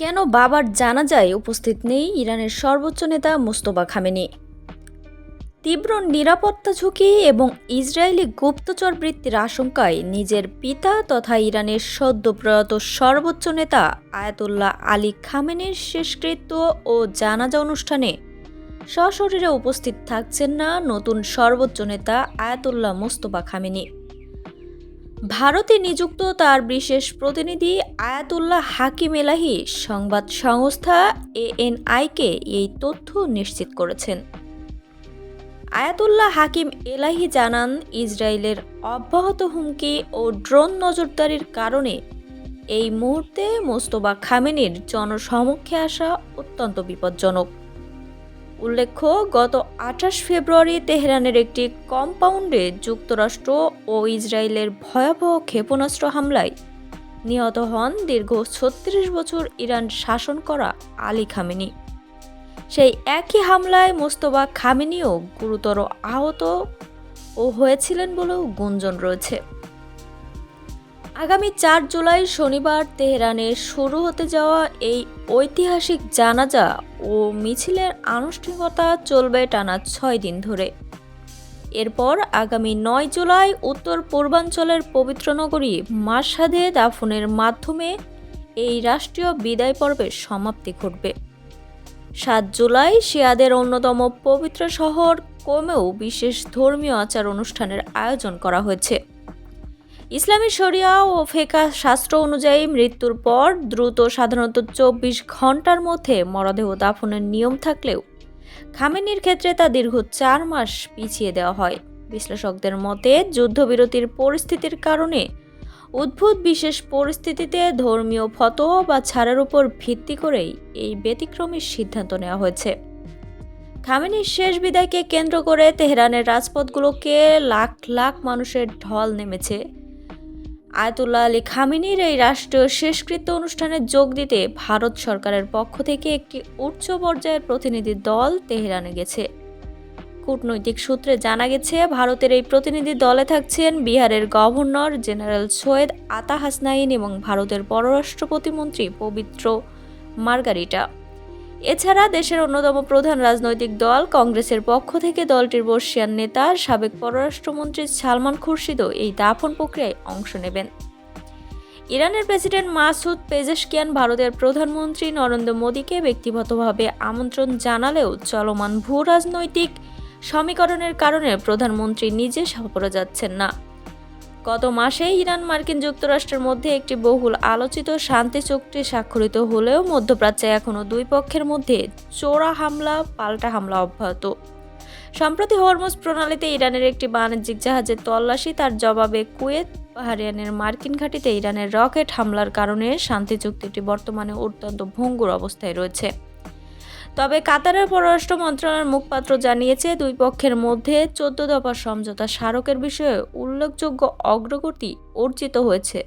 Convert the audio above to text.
কেন বাবার জানাজায় উপস্থিত নেই ইরানের সর্বোচ্চ নেতা মোস্তফা খামেনি? তীব্র নিরাপত্তা ঝুঁকি এবং ইসরায়েলি গুপ্তচর বৃত্তির আশঙ্কায় নিজের পিতা তথা ইরানের সদ্য প্রয়াত সর্বোচ্চ নেতা আয়াতুল্লাহ আলী খামেনির শেষকৃত্য ও জানাজা অনুষ্ঠানে সশরীরে উপস্থিত থাকছেন না নতুন সর্বোচ্চ নেতা আয়াতুল্লাহ মোস্তফা খামেনি। ভারতে নিযুক্ত তার বিশেষ প্রতিনিধি আয়াতুল্লাহ হাকিম এলাহি সংবাদ সংস্থা এএনআইকে এই তথ্য নিশ্চিত করেছেন। আয়াতুল্লাহ হাকিম এলাহি জানান, ইসরায়েলের অব্যাহত হুমকি ও ড্রোন নজরদারির কারণে এই মুহূর্তে মোস্তফা খামেনির জনসমক্ষে আসা অত্যন্ত বিপজ্জনক। উল্লেখ্য, গত ২৮ ফেব্রুয়ারি তেহরানের একটি কম্পাউন্ডে যুক্তরাষ্ট্র ও ইসরায়েলের ভয়াবহ ক্ষেপণাস্ত্র হামলায় নিহত হন দীর্ঘ ৩৬ বছর ইরান শাসন করা আলী খামেনি। সেই একই হামলায় মোস্তফা খামেনিও গুরুতর আহত হয়েছিলেন বলেও গুঞ্জন রয়েছে। আগামী ৪ জুলাই শনিবার তেহরানে শুরু হতে যাওয়া এই ঐতিহাসিক জানাজা ও মিছিলের আনুষ্ঠানিকতা চলবে টানা ৬ দিন ধরে। এরপর আগামী ৯ জুলাই উত্তর পূর্বাঞ্চলের পবিত্র নগরী মাশহাদে দাফনের মাধ্যমে এই রাষ্ট্রীয় বিদায় পর্বের সমাপ্তি ঘটবে। ৭ জুলাই শিয়াদের অন্যতম পবিত্র শহর কোমেও বিশেষ ধর্মীয় আচার অনুষ্ঠানের আয়োজন করা হয়েছে। ইসলামী শরিয়া ও ফেকা শাস্ত্র অনুযায়ী মৃত্যুর পর দ্রুত সাধারণত ২৪ ঘন্টার মধ্যে মরদেহ দাফনের নিয়ম থাকলেও খামেনির ক্ষেত্রে তা দীর্ঘ ৪ মাস পিছিয়ে দেওয়া হয়। বিশ্লেষকদের মতে, যুদ্ধবিরতির পরিস্থিতির কারণে উদ্ভূত বিশেষ পরিস্থিতিতে ধর্মীয় ফতোয়া বা ছাড়ের উপর ভিত্তি করেই এই ব্যতিক্রমী সিদ্ধান্ত নেওয়া হয়েছে। খামেনির শেষ বিদায়কে কেন্দ্র করে তেহরানের রাজপথগুলোকে লাখ লাখ মানুষের ঢল নেমেছে। আয়াতুল্লাহ আলী খামেনির এই রাষ্ট্রীয় শেষকৃত্য অনুষ্ঠানে যোগ দিতে ভারত সরকারের পক্ষ থেকে একটি উচ্চ পর্যায়ের প্রতিনিধি দল তেহরানে গেছে। কূটনৈতিক সূত্রে জানা গেছে, ভারতের এই প্রতিনিধি দলে থাকছেন বিহারের গভর্নর জেনারেল সৈয়দ আতা হাসনাইন এবং ভারতের পররাষ্ট্র প্রতিমন্ত্রী পবিত্র মার্গারিটা। এছাড়া দেশের অন্যতম প্রধান রাজনৈতিক দল কংগ্রেসের পক্ষ থেকে দলটির বর্ষিয়ান নেতা সাবেক পররাষ্ট্রমন্ত্রী সালমান খুরশিদও এই দাফন প্রক্রিয়ায় অংশ নেবেন। ইরানের প্রেসিডেন্ট মাসুদ পেজেশকিয়ান ভারতের প্রধানমন্ত্রী নরেন্দ্র মোদীকে ব্যক্তিগতভাবে আমন্ত্রণ জানালেও চলমান ভূ রাজনৈতিক সমীকরণের কারণে প্রধানমন্ত্রী নিজে সফরে যাচ্ছেন না। গত মাসে ইরান মার্কিন যুক্তরাষ্ট্রের মধ্যে একটি বহুল আলোচিত শান্তি চুক্তি স্বাক্ষরিত হলেও মধ্যপ্রাচ্যে এখনও দুই পক্ষের মধ্যে চোরা হামলা পাল্টা হামলা অব্যাহত। সম্প্রতি হরমুজ প্রণালীতে ইরানের একটি বাণিজ্যিক জাহাজের তল্লাশি, তার জবাবে কুয়েত বাহরাইনের মার্কিন ঘাঁটিতে ইরানের রকেট হামলার কারণে শান্তি চুক্তিটি বর্তমানে অত্যন্ত ভঙ্গুর অবস্থায় রয়েছে। তবে কাতারের পররাষ্ট্র মন্ত্রণালয়ের মুখপাত্র জানিয়েছে, দুই পক্ষের মধ্যে ১৪ দফা সমঝোতা স্মারকের বিষয়ে উল্লেখযোগ্য অগ্রগতি অর্জিত হয়েছে।